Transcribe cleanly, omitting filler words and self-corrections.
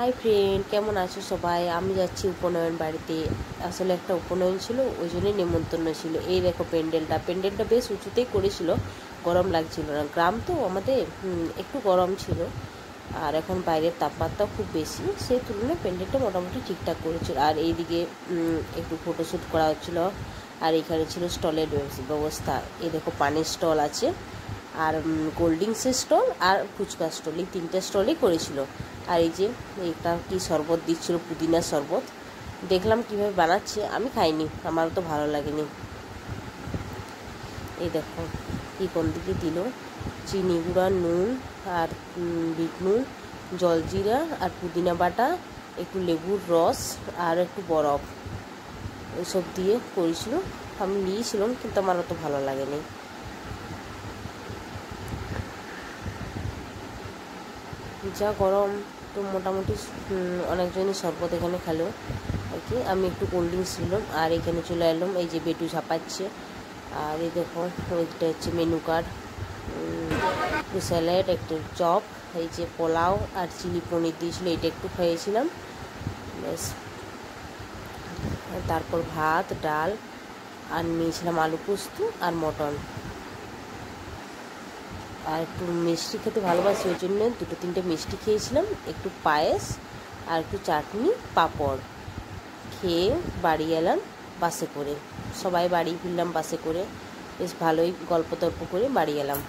Hi friend, কেমন আছো সবাই? আমি যাচ্ছি উপনয়ন বাড়িতে। আসলে একটা উপনয়ন ছিল, ওই জন্যই নেমন্তন্ন ছিল। এই দেখো প্যান্ডেলটা বেশ উঁচুতেই করেছিল, গরম লাগছিল না। গ্রাম তো আমাদের, একটু গরম ছিল। আর এখন বাইরের তাপমাত্রাও খুব বেশি, সেই তুলনায় প্যান্ডেলটা মোটামুটি ঠিকঠাক করেছিল। আর এইদিকে একটু ফটোশ্যুট করা হচ্ছিলো। আর এখানে ছিল স্টলের ব্যবস্থা। এই দেখো পানির স্টল আছে, আর কোল্ড ড্রিঙ্কসের স্টল আর ফুচকার স্টল, এই তিনটা স্টলই করেছিল। আর এই যে এটা কি শরবত দিচ্ছিল, পুদিনার শরবত। দেখলাম কিভাবে বানাচ্ছে, আমি খাইনি, আমারও তো ভালো লাগেনি। এই দেখো কি কোন দিকে দিল, চিনি গুঁড়া, নুন আর বিট নুন, জলজিরা আর পুদিনা বাটা, একটু লেবুর রস আর একটু বরফ, এসব দিয়ে করেছিল। আমি নিয়েছিলাম, কিন্তু আমার অত ভালো লাগেনি। যা গরম, তো মোটামুটি অনেকজনই শরবত এখানে খেলো আর কি। আমি একটু কোল্ড ড্রিঙ্কস নিলাম, আর এখানে চলে এলাম। এই যে বেটু ঝাপাচ্ছে। আর এই দেখো ওইটা হচ্ছে মেনু কার্ড, একটু স্যালাড, একটু চপ, এই যে পোলাও আর চিলি পনির দিয়েছিলো, এটা একটু খেয়েছিলাম ব্যাস। তারপর ভাত, ডাল, আর নিয়েছিলাম আলু পোস্ত আর মটন। আর একটু মিষ্টি খেতে ভালোবাসি, ওই জন্য দুটো তিনটে মিষ্টি খেয়েছিলাম, একটু পায়েস আর একটু চাটনি, পাঁপড় খেয়ে বাড়ি এলাম বাসে করে। সবাই বাড়ি ফিরলাম বাসে করে, বেশ ভালোই গল্প তল্প করে বাড়ি এলাম।